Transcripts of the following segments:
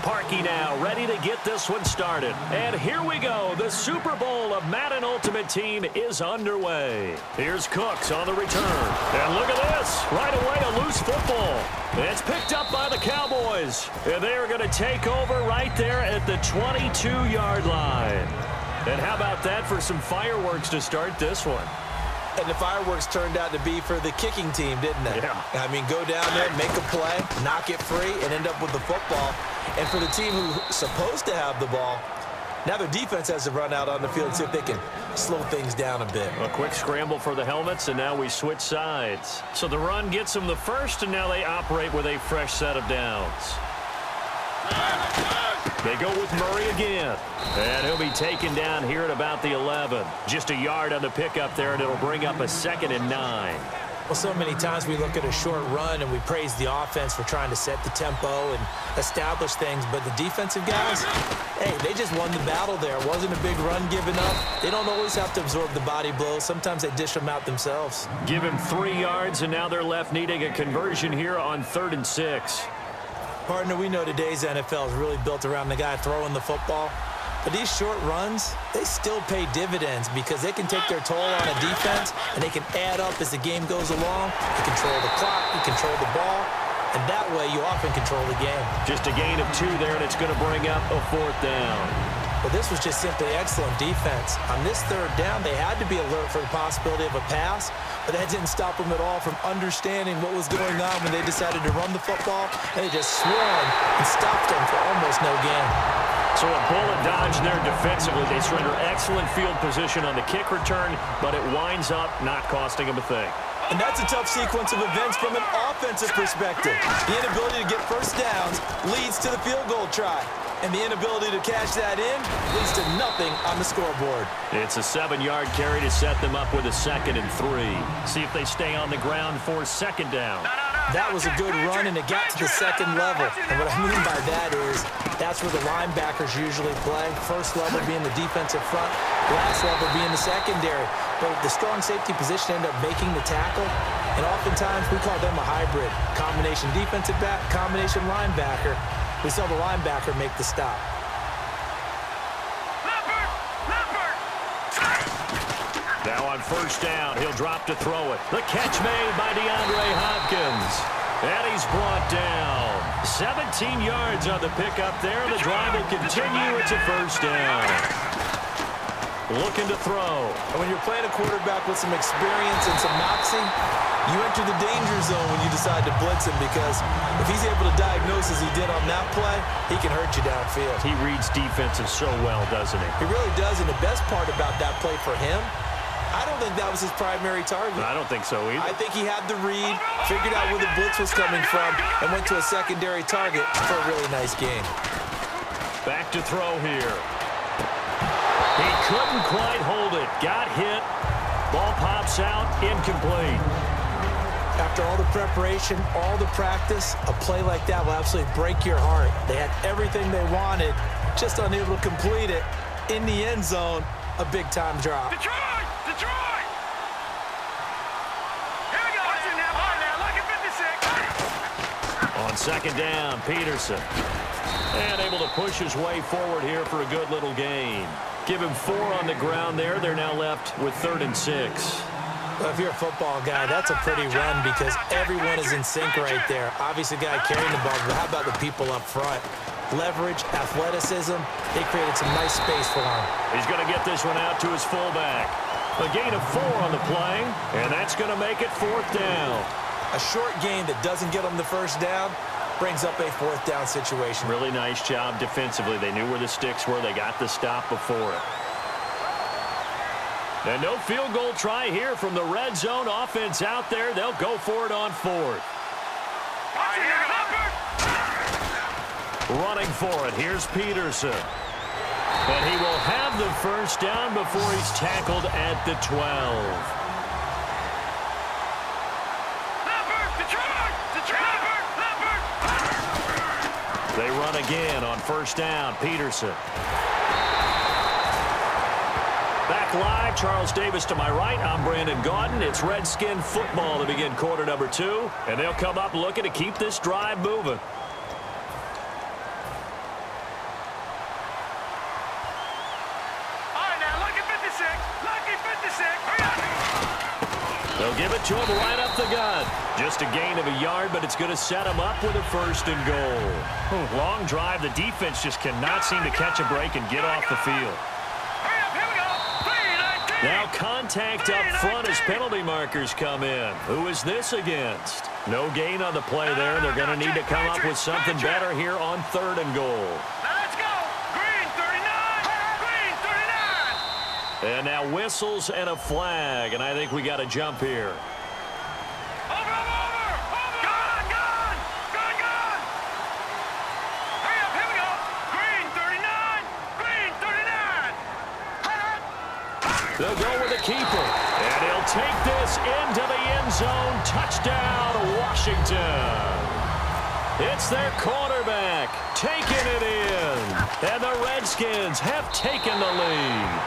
Parkey now, ready to get this one started. And here we go. The Super Bowl of Madden Ultimate Team is underway. Here's Cooks on the return. And look at this. Right away, a loose football. It's picked up by the Cowboys. And they are going to take over right there at the 22-yard line. And how about that for some fireworks to start this one? And the fireworks turned out to be for the kicking team, didn't they? Yeah. I mean, go down there, make a play, knock it free, and end up with the football. And for the team who's supposed to have the ball, now their defense has to run out on the field and see if they can slow things down a bit. A quick scramble for the helmets, and now we switch sides. So the run gets them the first, and now they operate with a fresh set of downs. They go with Murray again. And he'll be taken down here at about the 11. Just a yard on the pickup there, and it'll bring up a 2nd and 9. Well, so many times we look at a short run and we praise the offense for trying to set the tempo and establish things. But the defensive guys, hey, they just won the battle there. It wasn't a big run given up. They don't always have to absorb the body blows. Sometimes they dish them out themselves. Give him 3 yards, and now they're left needing a conversion here on 3rd and 6. Partner, we know today's NFL is really built around the guy throwing the football. But these short runs, they still pay dividends because they can take their toll on a defense and they can add up as the game goes along. You control the clock, you control the ball, and that way you often control the game. Just a gain of 2 there, and it's going to bring up a 4th down. Well, this was just simply excellent defense. On this 3rd down, they had to be alert for the possibility of a pass, but that didn't stop them at all from understanding what was going on when they decided to run the football, and they just swung and stopped them for almost no gain. So a bullet dodge there defensively. They surrender excellent field position on the kick return, but it winds up not costing them a thing. And that's a tough sequence of events from an offensive perspective. The inability to get first downs leads to the field goal try. And the inability to cash that in leads to nothing on the scoreboard. It's a 7-yard carry to set them up with a 2nd and 3. See if they stay on the ground for 2nd down. That was a good run, and it got to the 2nd level. And what I mean by that is that's where the linebackers usually play. First level being the defensive front, last level being the secondary. But the strong safety position ended up making the tackle, and oftentimes we call them a hybrid. Combination defensive back, combination linebacker. We saw the linebacker make the stop. Now on 1st down, he'll drop to throw it. The catch made by DeAndre Hopkins. And he's brought down. 17 yards on the pickup there. The drive will continue. It's a 1st down. Looking to throw. And when you're playing a quarterback with some experience and some moxie, you enter the danger zone when you decide to blitz him, because if he's able to diagnose as he did on that play, he can hurt you downfield. He reads defenses so well, doesn't he? He really does, and the best part about that play for him, I don't think that was his primary target. I don't think so either. I think he had the read, figured out where the blitz was coming from, and went to a secondary target for a really nice game. Back to throw here. He couldn't quite hold it. Got hit. Ball pops out. Incomplete. After all the preparation, all the practice, a play like that will absolutely break your heart. They had everything they wanted, just unable to complete it. In the end zone, a big-time drop. Detroit! Detroit! Here we go. All right, now, look at 56. On 2nd down, Peterson. And able to push his way forward here for a good little gain. Give him 4 on the ground there. They're now left with 3rd and 6. Well, if you're a football guy, that's a pretty run because everyone is in sync right there. Obviously, the guy carrying the ball, but how about the people up front? Leverage, athleticism, they created some nice space for him. He's going to get this one out to his fullback. A gain of 4 on the play, and that's going to make it 4th down. A short gain that doesn't get them the 1st down brings up a 4th down situation. Really nice job defensively. They knew where the sticks were. They got the stop before it. And no field goal try here from the red zone offense out there. They'll go for it on 4th. Running for it. Here's Peterson. And he will have the 1st down before he's tackled at the 12. They run again on 1st down. Peterson. Back live, Charles Davis to my right. I'm Brandon Gaudin. It's Redskin football to begin quarter number 2. And they'll come up looking to keep this drive moving. They'll give it to him right up the gut. Just a gain of a yard, but it's going to set him up with a 1st and goal. Long drive. The defense just cannot seem to catch a break and get off the field. Now contact up front as penalty markers come in. Who is this against? No gain on the play there, and they're going to need to come up with something better here on 3rd and goal. Let's go. Green 39. Green 39. And now whistles and a flag, and I think we got a jump here. Over. Gone. Gone. Hurry up. Here we go. Green 39. Green 39. They'll go with the keeper, and he'll take this into the end zone. Touchdown, Washington. It's their quarterback taking it in, and the Redskins have taken the lead.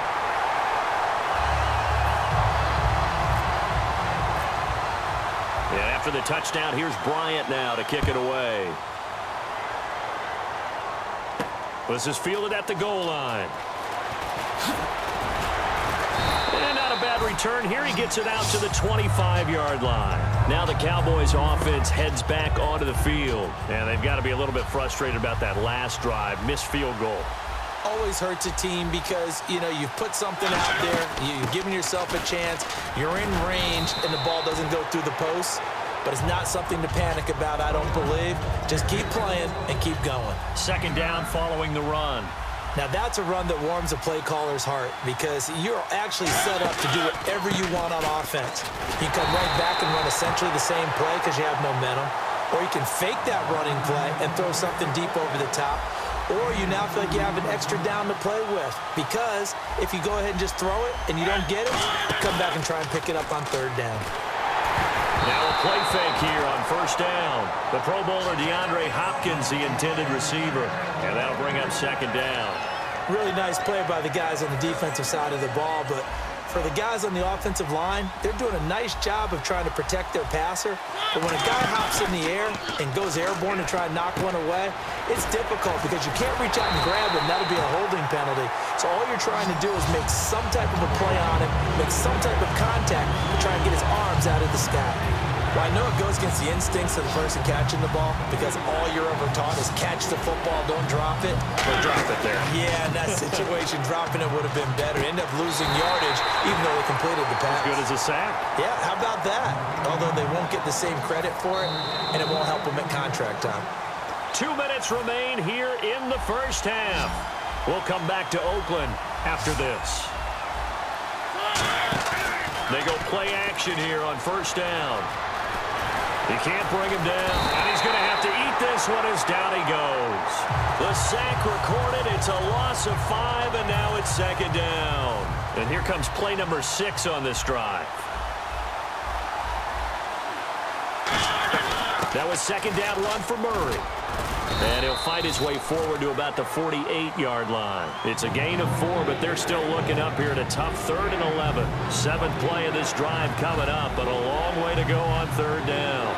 And after the touchdown, here's Bryant now to kick it away. This is fielded at the goal line. And not a bad return here. He gets it out to the 25-yard line. Now the Cowboys offense heads back onto the field. And they've got to be a little bit frustrated about that last drive. Missed field goal. Always hurts a team because, you know, you've put something out there. You've given yourself a chance. You're in range, and the ball doesn't go through the posts. But it's not something to panic about, I don't believe. Just keep playing and keep going. 2nd down following the run. Now, that's a run that warms a play caller's heart because you're actually set up to do whatever you want on offense. You come right back and run essentially the same play because you have momentum, or you can fake that running play and throw something deep over the top, or you now feel like you have an extra down to play with because if you go ahead and just throw it and you don't get it, come back and try and pick it up on 3rd down. Now a play fake here on 1st down. The Pro Bowler DeAndre Hopkins, the intended receiver. And that'll bring up 2nd down. Really nice play by the guys on the defensive side of the ball, but for the guys on the offensive line, they're doing a nice job of trying to protect their passer. But when a guy hops in the air and goes airborne to try and knock one away, it's difficult because you can't reach out and grab him. That'll be a holding penalty. So all you're trying to do is make some type of a play on him, make some type of contact to try and get his arms out of the sky. Well, I know it goes against the instincts of the person catching the ball because all you're ever taught is catch the football, don't drop it. Or drop it there. Yeah, in that situation, dropping it would have been better. End up losing yardage even though they completed the pass. As good as a sack. Yeah, how about that? Although they won't get the same credit for it, and it won't help them at contract time. 2 minutes remain here in the 1st half. We'll come back to Oakland after this. They go play action here on 1st down. He can't bring him down, and he's going to have to eat this one as down he goes. The sack recorded. It's a loss of 5, and now it's 2nd down. And here comes play number 6 on this drive. That was 2nd down run for Murray. And he'll fight his way forward to about the 48-yard line. It's a gain of 4, but they're still looking up here at a tough 3rd and 11. 7th play of this drive coming up, but a long way to go on 3rd down.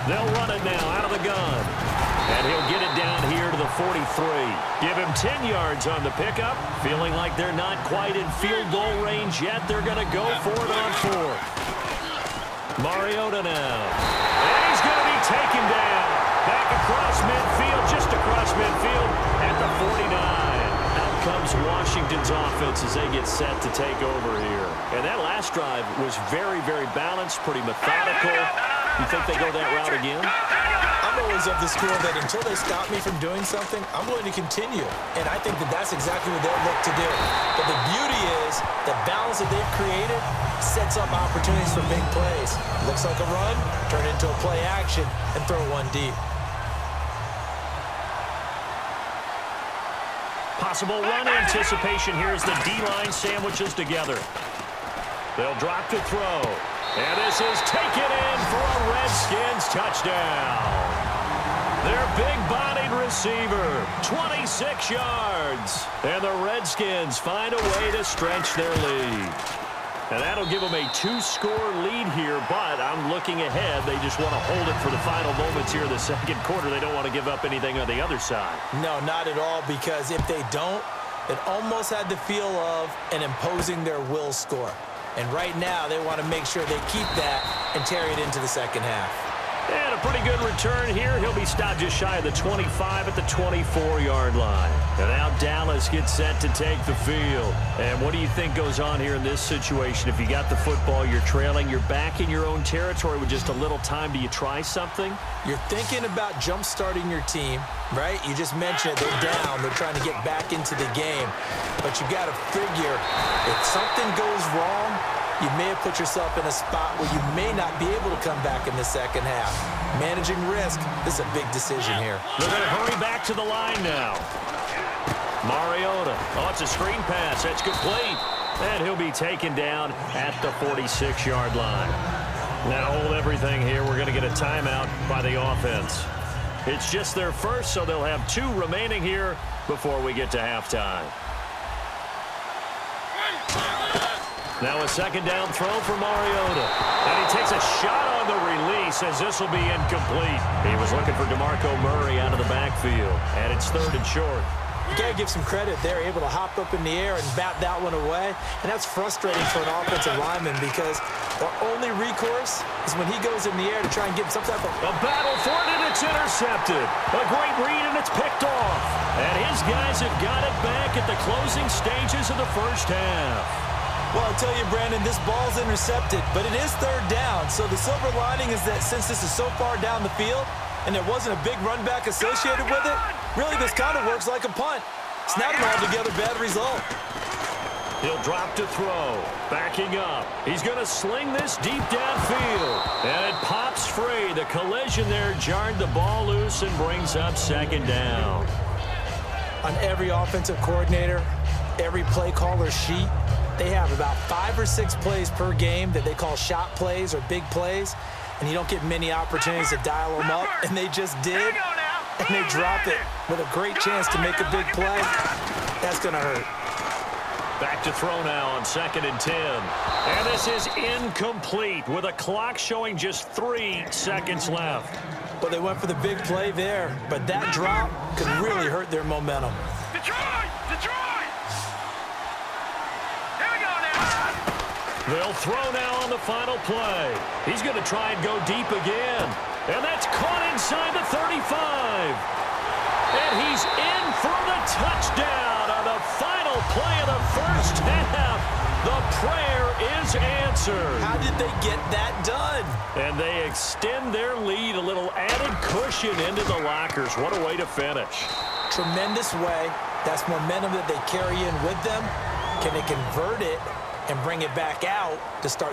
They'll run it now out of the gun. And he'll get it down here to the 43. Give him 10 yards on the pickup. Feeling like they're not quite in field goal range yet. They're going to go for it on 4th. Mariota now. And he's going to be taken down. Back across midfield, just across midfield at the 49. Out comes Washington's offense as they get set to take over here. And that last drive was very, very balanced, pretty methodical. You think they go that route again? I'm always of the school that until they stop me from doing something, I'm going to continue. And I think that that's exactly what they'll look to do. But the beauty is the balance that they've created sets up opportunities for big plays. Looks like a run, turn it into a play action, and throw one deep. Possible run anticipation here as the D-line sandwiches together. They'll drop to throw. And this is taken in for a Redskins touchdown. Their big-bodied receiver, 26 yards. And the Redskins find a way to stretch their lead. And that'll give them a 2-score lead here, but I'm looking ahead. They just want to hold it for the final moments here in the 2nd quarter. They don't want to give up anything on the other side. No, not at all, because if they don't, it almost had the feel of an imposing their will score. And right now, they want to make sure they keep that and carry it into the second half. And a pretty good return here. He'll be stopped just shy of the 25 at the 24-yard line. And now Dallas gets set to take the field. And what do you think goes on here in this situation? If you got the football, you're trailing, you're back in your own territory with just a little time. Do you try something? You're thinking about jump-starting your team, right? You just mentioned it. They're down. They're trying to get back into the game. But you got to figure if something goes wrong, you may have put yourself in a spot where you may not be able to come back in the second half. Managing risk, this is a big decision here. They're going to hurry back to the line now. Mariota. Oh, it's a screen pass. That's complete. And he'll be taken down at the 46-yard line. Now hold everything here. We're going to get a timeout by the offense. It's just their first, so they'll have 2 remaining here before we get to halftime. Now a second down throw for Mariota. And he takes a shot on the release as this will be incomplete. He was looking for DeMarco Murray out of the backfield. And it's 3rd and short. You got to give some credit. They're able to hop up in the air and bat that one away. And that's frustrating for an offensive lineman because their only recourse is when he goes in the air to try and get some type of... A battle for it, and it's intercepted. A great read, and it's picked off. And his guys have got it back at the closing stages of the first half. Well, I'll tell you, Brandon, this ball's intercepted, but it is 3rd down. So the silver lining is that since this is so far down the field and there wasn't a big run back associated with it, really this kind of works like a punt. It's not an altogether bad result. He'll drop to throw. Backing up. He's going to sling this deep downfield. And it pops free. The collision there jarred the ball loose and brings up 2nd down. On every offensive coordinator, every play caller sheet, they have about 5 or 6 plays per game that they call shot plays or big plays, and you don't get many opportunities to dial them up, and they just did, and they drop it with a great chance to make a big play. That's going to hurt. Back to throw now on 2nd and 10. And this is incomplete with a clock showing just 3 seconds left. Well, they went for the big play there, but that drop could really hurt their momentum. Detroit! Detroit! Here we go now. They'll throw now on the final play. He's going to try and go deep again. And that's caught inside the 35. And he's in for the touchdown on the final play of the first half. The prayer is answered. How did they get that done? And they extend their lead, a little added cushion into the lockers. What a way to finish. Tremendous way. That's momentum that they carry in with them. Can they convert it and bring it back out to start